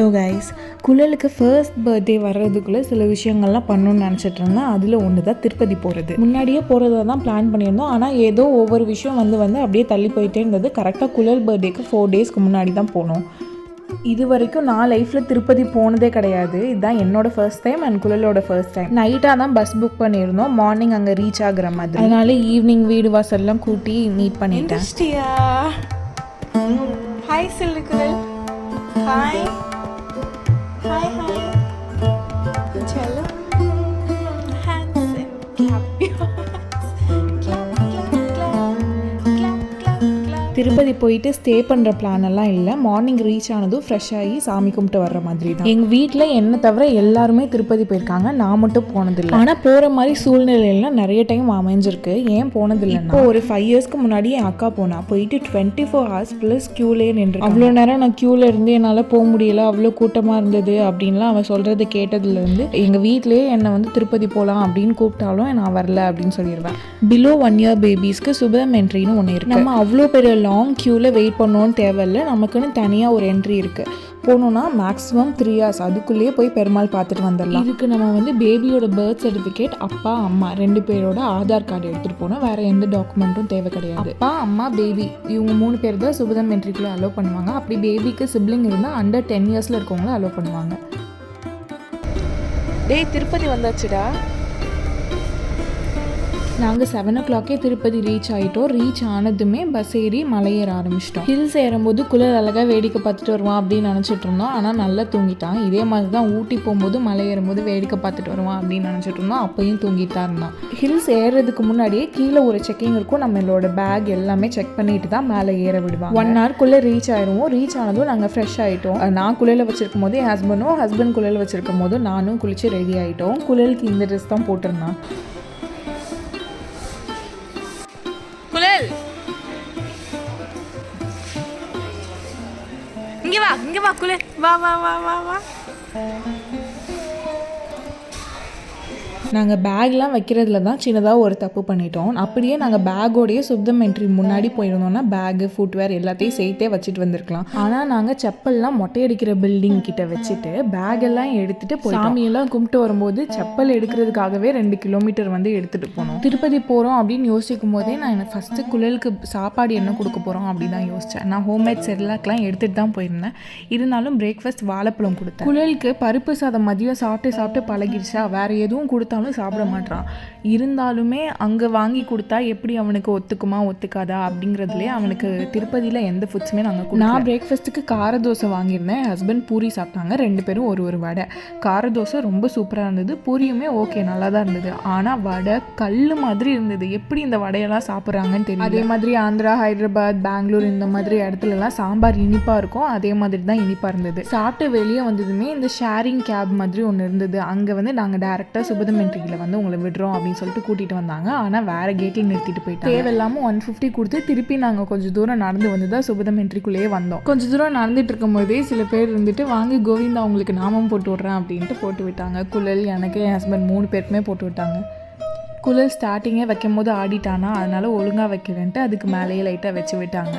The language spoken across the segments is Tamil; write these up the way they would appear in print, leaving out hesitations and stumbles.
ஹலோ கைஸ், குழலுக்கு ஃபர்ஸ்ட் பர்த்டே வர்றதுக்குள்ளே சில விஷயங்கள்லாம் பண்ணணும்னு நினச்சிட்டு இருந்தேன். அதில் ஒன்று தான் திருப்பதி போகிறது. முன்னாடியே போகிறதா தான் பிளான் பண்ணியிருந்தோம். ஆனால் ஏதோ ஒவ்வொரு விஷயம் வந்து அப்படியே தள்ளி போயிட்டே இருந்தது. கரெக்டாக குழல் பர்த்டேக்கு 4 டேஸ்க்கு முன்னாடி தான் போனோம். இது வரைக்கும் நான் லைஃப்பில் திருப்பதி போனதே கிடையாது. இதுதான் என்னோட ஃபர்ஸ்ட் டைம் அண்ட் குழலோட ஃபர்ஸ்ட் டைம். நைட்டாக தான் பஸ் புக் பண்ணியிருந்தோம், மார்னிங் அங்கே ரீச் ஆகுற மாதிரி. அதனால ஈவினிங் வீடு வாசல்லாம் கூட்டி மீட் பண்ணிட்டேன். ஹாய் சொல்லு குழல். ஹாய் ஹாய் ஹாய் चलो handsome clap திருப்பதி போயிட்டு ஸ்டே பண்ணுற பிளான் எல்லாம் இல்லை. மார்னிங் ரீச் ஆனதும் ஃப்ரெஷ் ஆகி சாமி கும்பிட்டு வர்ற மாதிரி தான். எங்கள் வீட்டில் என்னை தவிர எல்லாருமே திருப்பதி போயிருக்காங்க, நான் மட்டும் போனதில்லை. ஆனால் போகிற மாதிரி சூழ்நிலையெல்லாம் நிறைய டைம் அமைஞ்சிருக்கு. ஏன் போனதில்லைன்னா, இப்போ ஒரு 5 இயர்ஸ்க்கு முன்னாடி என் அக்கா போனா, போயிட்டு 24 hours ப்ளஸ் க்யூலே நின்று. அவ்வளோ நேரம் நான் க்யூவில் இருந்து என்னால் போக முடியல, அவ்வளோ கூட்டமாக இருந்தது அப்படின்லாம் அவன் சொல்கிறது கேட்டதுலேருந்து எங்கள் வீட்டிலேயே என்னை வந்து திருப்பதி போகலாம் அப்படின்னு கூப்பிட்டாலும் நான் வரல அப்படின்னு சொல்லிடுவேன். பிலோ 1 year பேபிஸ்க்கு சுபதம் என்ட்ரின்னு ஒன்று இருக்குது. நம்ம அவ்வளோ பெரிய லாங் க்யூவில் வெயிட் பண்ணணும்னு தேவையில்லை. நமக்குன்னு தனியாக ஒரு என்ட்ரி இருக்குது. போகணுன்னா மேக்ஸிமம் 3 hours, அதுக்குள்ளேயே போய் பெருமாள் பார்த்துட்டு வந்துடலாம். இதுக்கு நம்ம வந்து பேபியோட பர்த் சர்டிஃபிகேட், அப்பா அம்மா 2 பேரோட ஆதார் கார்டு எடுத்துகிட்டு போனால் வேறு எந்த டாக்குமெண்ட்டும் தேவை கிடையாது. அப்பா அம்மா பேபி இவங்க 3 பேர் தான் சுபதம் என்ட்ரிக்குள்ளே அலோவ் பண்ணுவாங்க. அப்படி பேபிக்கு சிப்ளிங் இருந்தால் அண்டர் 10 yearsல இருக்கவங்கள அலோவ் பண்ணுவாங்க. டேய் திருப்பதி வந்தாச்சுடா. நாங்கள் 7 o'clockே திருப்பதி ரீச் ஆகிட்டோம். ரீச் ஆனதுமே பஸ் ஏறி மலை ஏற ஆரம்பிச்சிட்டோம். ஹில்ஸ் ஏறும்போது குழல் அழகாக வேடிக்கை பார்த்துட்டு வருவான் அப்படின்னு நினச்சிட்டு இருந்தோம். ஆனால் நல்லா தூங்கிட்டான். இதே மாதிரி தான் ஊட்டி போகும்போது மலை ஏறும்போது வேடிக்கை பார்த்துட்டு வருவான் அப்படின்னு நினச்சிட்டு இருந்தோம். அப்பையும் தூங்கிட்டு தான் இருந்தான். ஹில்ஸ் ஏறுறதுக்கு முன்னாடியே கீழே ஒரு செக்கிங் இருக்கும். நம்மளோட பேக் எல்லாமே செக் பண்ணிட்டு தான் மேலே ஏற விடுவாங்க. 1 hourக்குள்ளே ரீச் ஆயிடுவோம். ரீச் ஆனதும் நாங்கள் ஃப்ரெஷ் ஆகிட்டோம். நான் குழலில் வச்சிருக்கும் போது என் ஹஸ்பண்ட் குழலில் வச்சிருக்கும் போது நானும் குளிச்சு ரெடி ஆகிட்டோம். குழலுக்கு இந்த ட்ரெஸ் தான் போட்டிருந்தான். குழல் இங்க வா குழல், வா வா வா வா வா. நாங்கள் பேக்லாம் வைக்கிறதுல தான் சின்னதாக ஒரு தப்பு பண்ணிட்டோம். அப்படியே நாங்கள் பேக்கோடைய சுப்தம் என்ட்ரி முன்னாடி போயிருந்தோம்னா பேகு ஃபுட்வேர் எல்லாத்தையும் சேர்த்தே வச்சுட்டு வந்திருக்கலாம். ஆனால் நாங்கள் செப்பல்லாம் மொட்டையடிக்கிற பில்டிங் கிட்ட வச்சுட்டு பேக்கெல்லாம் எடுத்துகிட்டு போய் சாமியெல்லாம் கும்பிட்டு வரும்போது செப்பல் எடுக்கிறதுக்காகவே 2 கிலோமீட்டர் வந்து எடுத்துகிட்டு போனோம். திருப்பதி போகிறோம் அப்படின்னு யோசிக்கும் போதே நான் எனக்கு ஃபஸ்ட்டு குழலுக்கு சாப்பாடு என்ன கொடுக்க போகிறோம் அப்படின்னு தான் யோசித்தேன். நான் ஹோம்மேட் செர்லாக்லாம் எடுத்துகிட்டு தான் போயிருந்தேன். இருந்தாலும் பிரேக்ஃபாஸ்ட் வாழைப்பழம் கொடுத்தேன். குழலுக்கு பருப்பு சாதம் மதியம் சாப்பிட்டு பழகிடுச்சா, வேறு எதுவும் கொடுத்தாலும் சாப்பிட மாட்டான். இருந்தாலுமே அங்கே வாங்கி கொடுத்தா எப்படி அவனுக்கு ஒத்துக்குமா ஒத்துக்காதா அப்படிங்கிறதுலே அவனுக்கு திருப்பதியில் எந்த ஃபுட்ஸுமே நாங்கள் நான் பிரேக்ஃபாஸ்ட்டுக்கு கார தோசை வாங்கியிருந்தேன். என் ஹஸ்பண்ட் பூரி சாப்பிட்டாங்க. 2 பேரும் ஒரு வடை. கார தோசை ரொம்ப சூப்பராக இருந்தது. பூரியுமே ஓகே நல்லா தான் இருந்தது. ஆனால் வடை கல் மாதிரி இருந்தது. எப்படி இந்த வடையெல்லாம் சாப்பிட்றாங்கன்னு தெரியும். அதே மாதிரி ஆந்திரா, ஹைதராபாத், பெங்களூர் இந்த மாதிரி இடத்துலலாம் சாம்பார் இனிப்பாக இருக்கும். அதே மாதிரி தான் இனிப்பாக இருந்தது. சாப்பிட்டு வெளியே வந்ததுமே இந்த ஷேரிங் கேப் மாதிரி ஒன்று இருந்தது. அங்கே வந்து நாங்கள் டேரெக்டாக சுபதம் என்ட்ரியில் வந்து உங்களை விடுறோம் அப்படின்னு சொல்லிட்டு கூட்டிகிட்டு வந்தாங்க. ஆனால் வேறு கேட்டில் நிறுத்திட்டு போயிட்டாங்க. தேவையில்லாமல் 150 கொடுத்து திருப்பி நாங்கள் கொஞ்சம் தூரம் நடந்து வந்து தான் சுபதம் என்ட்ரிக்குள்ளேயே வந்தோம். கொஞ்சம் தூரம் நடந்துட்டு இருக்கும் போதே சில பேர் இருந்துட்டு வாங்கி கோவிந்தா அவங்களுக்கு நாமம் போட்டு விட்றேன் அப்படின்ட்டு போட்டு விட்டாங்க. குழல், எனக்கு, என் ஹஸ்பண்ட் 3 பேருக்குமே போட்டு விட்டாங்க. குழல் ஸ்டார்டிங்கே வைக்கும் போது ஆடிட்டானா, அதனால ஒழுங்காக வைக்கிறேன்ட்டு அதுக்கு மேலேயே லைட்டாக வச்சு விட்டாங்க.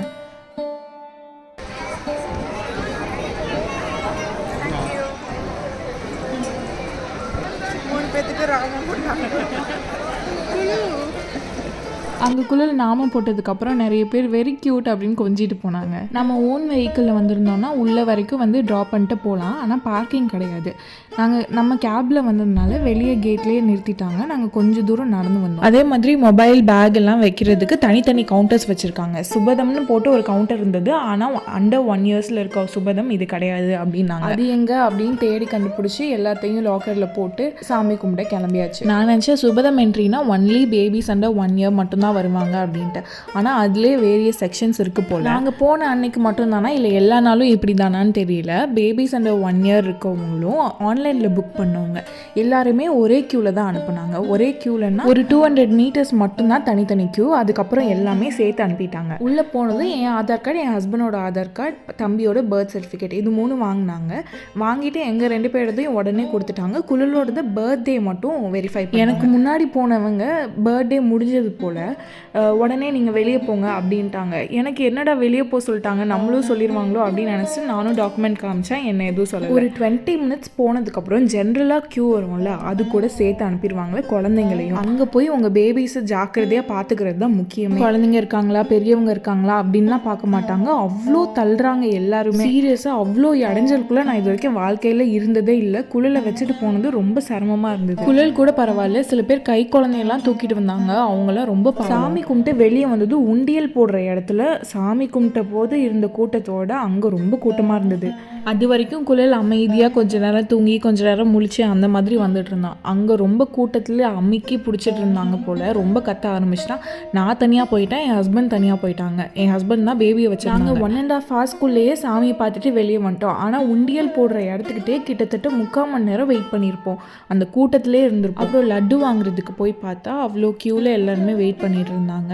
அங்கே குழல் நாமம் போட்டதுக்கப்புறம் நிறைய பேர் வெரி க்யூட் அப்படின்னு கொஞ்சிட்டு போனாங்க. நம்ம ஓன் வெஹிக்கிளில் வந்திருந்தோம்னா உள்ள வரைக்கும் வந்து ட்ராப் பண்ணிட்டு போகலாம். ஆனால் பார்க்கிங் கிடையாது. நம்ம கேபில் வந்ததுனால வெளியே கேட்லேயே நிறுத்திட்டாங்க. நாங்கள் கொஞ்சம் தூரம் நடந்து வந்தோம். அதே மாதிரி மொபைல் பேக் எல்லாம் வைக்கிறதுக்கு தனித்தனி கவுண்டர்ஸ் வச்சுருக்காங்க. சுபதம்னு போட்டு ஒரு கவுண்டர் இருந்தது. ஆனால் அண்டர் 1 yearsல இருக்க சுபதம் இது கிடையாது அப்படின்னாங்க. அது எங்கே அப்படின்னு தேடி கண்டுபிடிச்சி எல்லாத்தையும் லாக்கரில் போட்டு சாமி கும்பிட கிளம்பியாச்சு. நான் நினச்சேன் சுபதம் என்ட்ரினா ஒன்லி பேபிஸ் அண்டர் 1 year மட்டும்தான் வருவாங்க அப்படின்ட்டு. ஆனால் அதுலேயே வேரியஸ் செக்ஷன்ஸ் இருக்குது போல். நாங்கள் போன அன்னைக்கு மட்டும் தானா இல்லை எல்லா நாளும் இப்படி தானான்னு தெரியல. பேபிஸ் அண்டர் 1 year இருக்கவங்களும் ஆன்லைனில் புக் பண்ணவங்க எல்லாருமே ஒரே க்யூவில் தான் அனுப்புனாங்க. ஒரே க்யூலன்னா ஒரு 200 meters மட்டும்தான் தனித்தனி க்யூ. அதுக்கப்புறம் எல்லாமே சேர்த்து அனுப்பிட்டாங்க. உள்ளே போனது என் ஆதார் கார்டு, என் ஹஸ்பண்டோட ஆதார் கார்டு, தம்பியோட பர்த் சர்டிஃபிகேட், இது 3 வாங்கினாங்க. வாங்கிட்டு எங்கள் 2 பேரதையும் உடனே கொடுத்துட்டாங்க. குழலோட பர்த்டே மட்டும் வெரிஃபை. எனக்கு முன்னாடி போனவங்க பர்த்டே முடிஞ்சது போல் உடனே நீங்கள் வெளியே போங்க அப்படின்ட்டாங்க. எனக்கு என்னடா வெளியே போக சொல்லிட்டாங்க, நம்மளும் சொல்லிடுவாங்களோ அப்படின்னு நினச்சி நானும் டாக்குமெண்ட் காமிச்சேன். என்ன எதுவும் சொல்ல. ஒரு 20 மினிட்ஸ் போனதுக்கப்புறம் ஜென்ரலாக க்யூ வரும்ல, அது கூட சேர்த்து அனுப்பிடுவாங்களே குழந்தைங்களையும். அங்கே போய் உங்கள் பேபிஸை ஜாக்கிரதையாக பார்த்துக்கிறது தான் முக்கியமே. குழந்தைங்க இருக்காங்களா பெரியவங்க இருக்காங்களா அப்படின்லாம் பார்க்க மாட்டாங்க. அவ்வளோ தள்ளுறாங்க எல்லாருமே. சீரியஸாக அவ்வளோ இடைஞ்சலுக்குள்ளே நான் இது வரைக்கும் வாழ்க்கையில் இருந்ததே இல்லை. குழலை வச்சுட்டு போனது ரொம்ப சிரமமாக இருந்தது. குழல் கூட பரவாயில்ல, சில பேர் கை குழந்தையெல்லாம் தூக்கிட்டு வந்தாங்க. அவங்களாம் ரொம்ப சாமி கும்பிட்டு வெளியே வந்தது உண்டியல் போடுற இடத்துல சாமி கும்பிட்ட போது இருந்த கூட்டத்தோட அங்கே ரொம்ப கூட்டமாக இருந்தது. அது வரைக்கும் குழல் அமைதியாக கொஞ்ச நேரம் தூங்கி கொஞ்ச நேரம் முழிச்சு அந்த மாதிரி வந்துட்டு இருந்தான். அங்கே ரொம்ப கூட்டத்தில் அமுக்கி பிடிச்சிட்டு இருந்தாங்க போல். ரொம்ப கத்த ஆரம்பிச்சிட்டான். நான் தனியாக போயிட்டேன், என் ஹஸ்பண்ட் தனியாக போயிட்டாங்க. என் ஹஸ்பண்ட் தான் பேபியை வச்சுருந்தாங்க. 1.5 ஹவர்ஸ்க்குள்ளேயே சாமியை பார்த்துட்டு வெளியே வந்துட்டோம். ஆனால் உண்டியல் போடுற இடத்துக்கிட்டே கிட்டத்தட்ட 3/4 மணி நேரம் வெயிட் பண்ணியிருப்போம். அந்த கூட்டத்திலே இருந்திருப்போம். அப்புறம் லட்டு வாங்குறதுக்கு போய் பார்த்தா அவ்வளோ க்யூவில் எல்லாருமே வெயிட் பண்ணிட்டு இருந்தாங்க.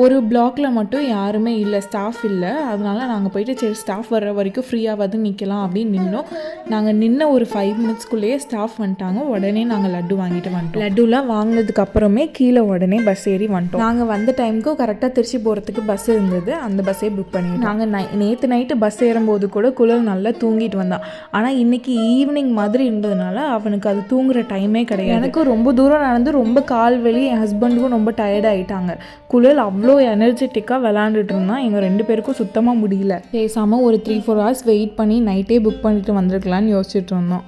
ஒரு பிளாக்ல மட்டும் யாருமே இல்லை, ஸ்டாஃப் இல்லை. அதனால நாங்கள் போயிட்டு சரி ஸ்டாஃப் வர்ற வரைக்கும் ஃப்ரீயாவது நிற்கலாம் அப்படின்னு நின்னோம். நாங்கள் நின்ன ஒரு 5 மினிட்ஸ்க்குள்ளேயே ஸ்டாஃப் வந்துட்டாங்க. உடனே நாங்கள் லட்டு வாங்கிட்டு வந்துட்டோம். லட்டுலாம் வாங்கினதுக்கு அப்புறமே கீழே உடனே பஸ் ஏறி வந்துட்டோம். நாங்கள் வந்த டைமுக்கு கரெக்டாக திருச்சி போகிறதுக்கு பஸ் இருந்தது. அந்த பஸ்ஸே புக் பண்ணிட்டோம். நாங்கள் நேற்று நைட்டு பஸ் ஏறும்போது கூட குழல் நல்லா தூங்கிட்டு வந்தான். ஆனால் இன்னைக்கு ஈவினிங் மாதிரி இருந்ததுனால அவனுக்கு அது தூங்குற டைமே கிடையாது. எனக்கு ரொம்ப தூரம் நடந்து ரொம்ப கால் வலி, என் ஹஸ்பண்டுக்கும் ரொம்ப டயர்ட் ஆகிட்டாங்க. குழல் அவ்வளோ எனர்ஜெட்டிக்காக விளாண்டுட்டு இருந்தான். எங்கள் 2 பேருக்கும் சுத்தமாக முடியல. பேசாமல் ஒரு 3-4 ஹவர்ஸ் வெயிட் பண்ணி நைட்டே புக் பண்ணிட்டு வந்திருக்கலான்னு யோசிச்சுட்டு இருந்தோம்.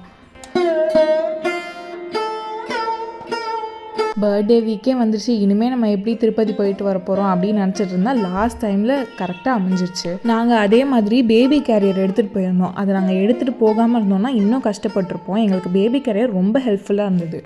பர்த்டே வீக்கே வந்துருச்சு. இனிமேல் நம்ம எப்படி திருப்பதி போயிட்டு வர போகிறோம் அப்படின்னு நினச்சிட்டு இருந்தால் லாஸ்ட் டைமில் கரெக்டாக அமைஞ்சிருச்சு. நாங்கள் அதே மாதிரி பேபி கேரியர் எடுத்துகிட்டு போயிருந்தோம். அதை நாங்கள் எடுத்துகிட்டு போகாமல் இருந்தோம்னா இன்னும் கஷ்டப்பட்டிருப்போம். எங்களுக்கு பேபி கேரியர் ரொம்ப ஹெல்ப்ஃபுல்லாக இருந்தது.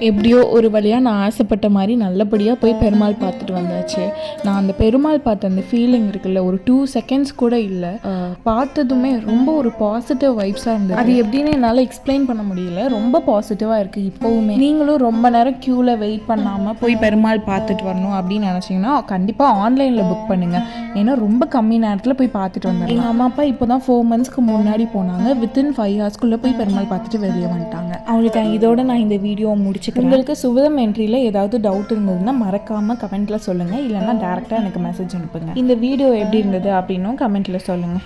எப்படியோ ஒரு வழியாக நான் ஆசைப்பட்ட மாதிரி நல்லபடியாக போய் பெருமாள் பார்த்துட்டு வந்தாச்சு. நான் அந்த பெருமாள் பார்த்த அந்த ஃபீலிங் இருக்குல்ல, ஒரு 2 செகண்ட்ஸ் கூட இல்லை. பார்த்ததுமே ரொம்ப ஒரு பாசிட்டிவ் வைப்ஸாக இருந்தது. அது எப்படின்னு என்னால் எக்ஸ்பிளைன் பண்ண முடியல. ரொம்ப பாசிட்டிவாக இருக்குது இப்போவுமே. நீங்களும் ரொம்ப நேரம் க்யூவில் வெயிட் பண்ணாமல் போய் பெருமாள் பார்த்துட்டு வரணும் அப்படின்னு நினச்சிங்கன்னா கண்டிப்பாக ஆன்லைனில் புக் பண்ணுங்கள். ஏன்னா ரொம்ப கம்மி நேரத்தில் போய் பார்த்துட்டு வந்தாங்க. எங்கள் அம்மா அப்பா இப்போ தான் 4 மந்த்ஸ்க்கு முன்னாடி போனாங்க. வித்தின் 5 ஹவர்ஸ்க்குள்ளே போய் பெருமாள் பார்த்துட்டு வெளியே வந்துட்டாங்க. அவங்களுக்கு இதோட நான் இந்த வீடியோவை முடிச்சுக்கிறேன். உங்களுக்கு சுபதம் என்ட்ரியில் ஏதாவது டவுட் இருந்ததுன்னா மறக்காமல் கமெண்ட்டில் சொல்லுங்கள். இல்லைன்னா டேரெக்டாக எனக்கு மெசேஜ் அனுப்புங்க. இந்த வீடியோ எப்படி இருந்தது அப்படின்னும் கமெண்ட்டில் சொல்லுங்கள்.